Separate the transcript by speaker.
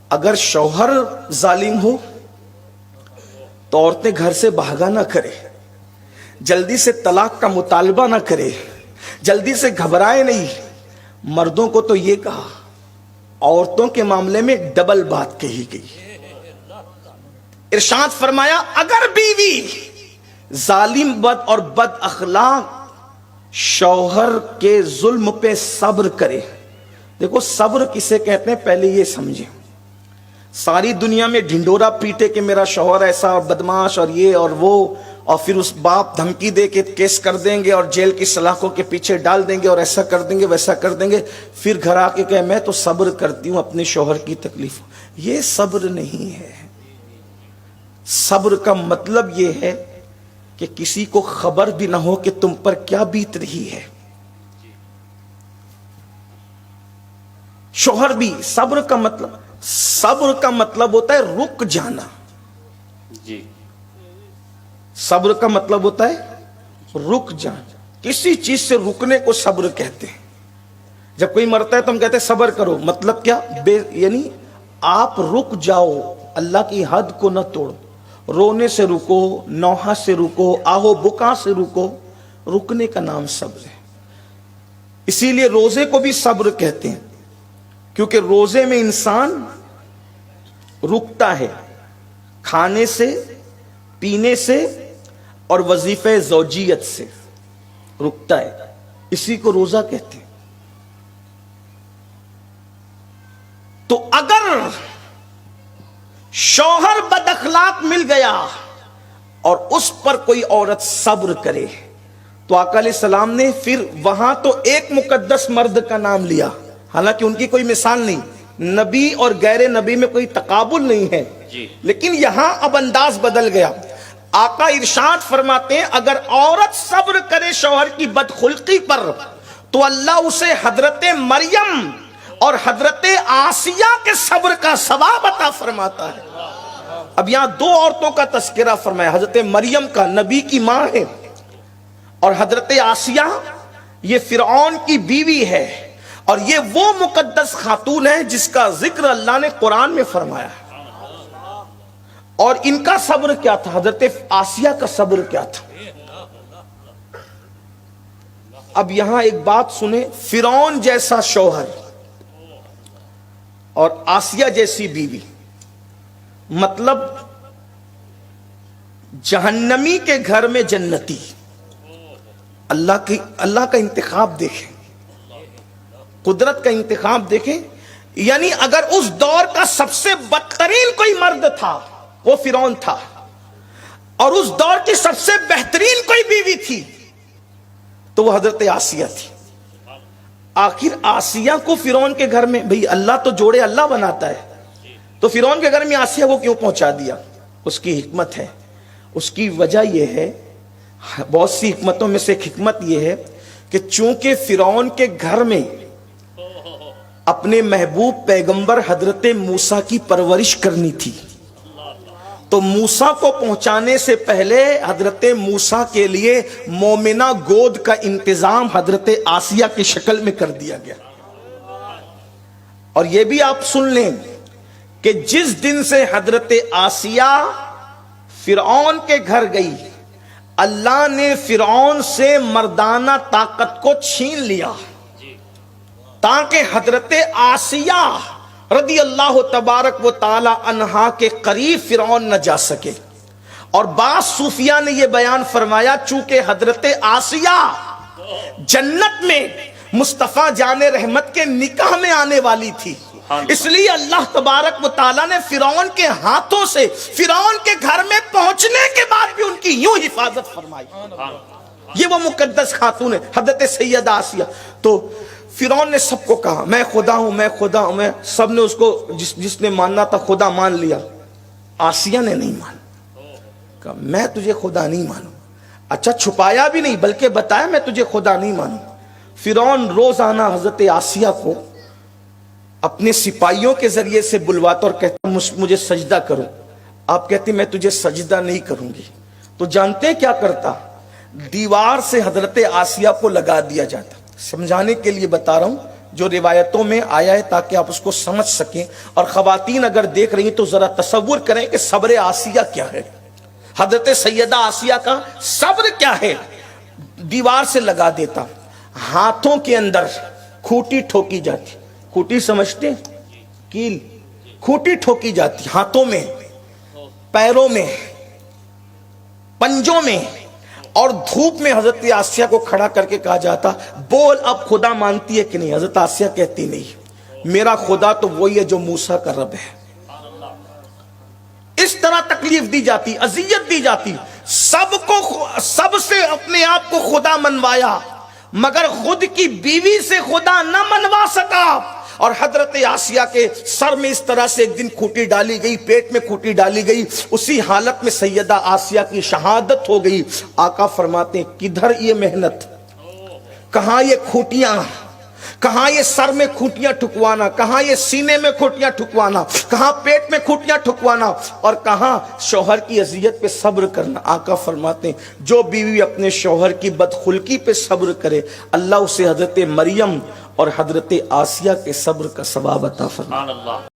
Speaker 1: اگر شوہر ظالم ہو تو عورتیں گھر سے بھاگا نہ کرے، جلدی سے طلاق کا مطالبہ نہ کرے، جلدی سے گھبرائے نہیں۔ مردوں کو تو یہ کہا، عورتوں کے معاملے میں ڈبل بات کہی گئی۔ ارشاد فرمایا اگر بیوی ظالم بد اور بد اخلاق شوہر کے ظلم پہ صبر کرے۔ دیکھو صبر کسے کہتے ہیں پہلے یہ سمجھیں۔ ساری دنیا میں ڈھنڈورا پیٹے کہ میرا شوہر ایسا اور بدماش اور یہ اور وہ، اور پھر اس باپ دھمکی دے کے کیس کر دیں گے اور جیل کی سلاخوں کے پیچھے ڈال دیں گے اور ایسا کر دیں گے ویسا کر دیں گے، پھر گھر آ کے کہ میں تو صبر کرتی ہوں اپنے شوہر کی تکلیف۔ یہ صبر نہیں ہے۔ صبر کا مطلب یہ ہے کہ کسی کو خبر بھی نہ ہو کہ تم پر کیا بیت رہی ہے۔ شوہر بھی صبر کا مطلب ہوتا ہے رک جانا۔
Speaker 2: جی
Speaker 1: صبر کا مطلب ہوتا ہے رک جانا۔ کسی چیز سے رکنے کو صبر کہتے ہیں۔ جب کوئی مرتا ہے تو ہم کہتے ہیں صبر کرو، مطلب کیا؟ یعنی آپ رک جاؤ، اللہ کی حد کو نہ توڑو، رونے سے رکو، نوحہ سے رکو، آہو بکا سے رکو۔ رکنے کا نام صبر ہے۔ اسی لیے روزے کو بھی صبر کہتے ہیں، کیونکہ روزے میں انسان رکتا ہے کھانے سے، پینے سے اور وظیفہ زوجیت سے رکتا ہے، اسی کو روزہ کہتے ہیں۔ تو اگر شوہر بد اخلاق مل گیا اور اس پر کوئی عورت صبر کرے تو آقا علیہ السلام نے پھر وہاں تو ایک مقدس مرد کا نام لیا، حالانکہ ان کی کوئی مثال نہیں، نبی اور غیر نبی میں کوئی تقابل نہیں ہے، لیکن یہاں اب انداز بدل گیا۔ آقا ارشاد فرماتے ہیں اگر عورت صبر کرے شوہر کی بدخلقی پر تو اللہ اسے حضرت مریم اور حضرت آسیہ کے صبر کا ثواب عطا فرماتا ہے۔ اب یہاں دو عورتوں کا تذکرہ فرمایا، حضرت مریم کا، نبی کی ماں ہے، اور حضرت آسیہ یہ فرعون کی بیوی ہے، اور یہ وہ مقدس خاتون ہے جس کا ذکر اللہ نے قرآن میں فرمایا ہے۔ اور ان کا صبر کیا تھا؟ حضرت آسیہ کا صبر کیا تھا؟ اب یہاں ایک بات سنیں، فرعون جیسا شوہر اور آسیہ جیسی بیوی، مطلب جہنمی کے گھر میں جنتی۔ اللہ کا انتخاب دیکھیں، قدرت کا انتخاب دیکھیں۔ یعنی اگر اس دور کا سب سے بدترین کوئی مرد تھا وہ فرعون تھا، اور اس دور کی سب سے بہترین کوئی بیوی تھی تو وہ حضرت آسیہ تھی۔ آخر آسیہ کو فرعون کے گھر میں، بھئی اللہ تو جوڑے اللہ بناتا ہے، تو فرعون کے گھر میں آسیہ کو کیوں پہنچا دیا؟ اس کی حکمت ہے۔ اس کی وجہ یہ ہے، بہت سی حکمتوں میں سے ایک حکمت یہ ہے کہ چونکہ فرعون کے گھر میں اپنے محبوب پیغمبر حضرت موسیٰ کی پرورش کرنی تھی، تو موسیٰ کو پہنچانے سے پہلے حضرت موسیٰ کے لیے مومنہ گود کا انتظام حضرت آسیہ کی شکل میں کر دیا گیا۔ اور یہ بھی آپ سن لیں کہ جس دن سے حضرت آسیہ فرعون کے گھر گئی، اللہ نے فرعون سے مردانہ طاقت کو چھین لیا تاکہ حضرت آسیہ رضی اللہ تبارک و تعالی عنہا کے قریب فرعون نہ جا سکے۔ اور بعض صوفیاء نے یہ بیان فرمایا چونکہ حضرت آسیہ جنت میں مصطفیٰ جان رحمت کے نکاح میں آنے والی تھی، اس لیے اللہ تبارک و تعالیٰ نے فرعون کے ہاتھوں سے فرعون کے گھر میں پہنچنے کے بعد بھی ان کی یوں حفاظت فرمائی۔ یہ وہ مقدس خاتون ہے حضرت سیدہ آسیہ۔ تو فرعون نے سب کو کہا میں خدا ہوں، میں خدا ہوں، میں، سب نے اس کو جس نے ماننا تھا خدا مان لیا۔ آسیہ نے نہیں مانا، کہا میں تجھے خدا نہیں مانوں۔ اچھا چھپایا بھی نہیں بلکہ بتایا میں تجھے خدا نہیں مانوں۔ فرعون روزانہ حضرت آسیہ کو اپنے سپاہیوں کے ذریعے سے بلواتا اور کہتا مجھے سجدہ کرو۔ آپ کہتے میں تجھے سجدہ نہیں کروں گی، تو جانتے ہیں کیا کرتا؟ دیوار سے حضرت آسیہ کو لگا دیا جاتا۔ سمجھانے کے لیے بتا رہا ہوں، جو روایتوں میں آیا ہے تاکہ آپ اس کو سمجھ سکیں. اور خواتین اگر دیکھ رہی ہیں تو ذرا تصور کریں کہ صبر آسیہ کیا ہے, حضرت سیدہ آسیہ کا صبر کیا ہے. دیوار سے لگا دیتا, ہاتھوں کے اندر کھوٹی ٹھوکی جاتی, کھوٹی سمجھتے, کیل, کھوٹی ٹھوکی جاتی ہاتھوں میں, پیروں میں, پنجوں میں, اور دھوپ میں حضرت آسیہ کو کھڑا کر کے کہا جاتا بول اب خدا مانتی ہے کہ نہیں. حضرت آسیہ کہتی نہیں, میرا خدا تو وہی ہے جو موسیٰ کا رب ہے. اس طرح تکلیف دی جاتی, اذیت دی جاتی, سب سے اپنے آپ کو خدا منوایا مگر خود کی بیوی سے خدا نہ منوا سکا. اور حضرت آسیہ کے سر میں اس طرح سے ایک دن کھوٹی ڈالی گئی, پیٹ میں کھوٹی ڈالی گئی, اسی حالت میں سیدہ آسیہ کی شہادت ہو گئی. آقا فرماتے ہیں کدھر یہ محنت, کہاں یہ کھوٹیاں, کہاں یہ سر میں کھوٹیاں ٹھکوانا, کہاں یہ سینے میں کھوٹیاں ٹھکوانا, کہاں پیٹ میں کھوٹیاں ٹھکوانا, اور کہاں شوہر کی اذیت پہ صبر کرنا. آقا فرماتے ہیں جو بیوی اپنے شوہر کی بدخلقی پہ صبر کرے اللہ اسے حضرت مریم اور حضرت آسیہ کے صبر کا ثواب عطا فرمائے.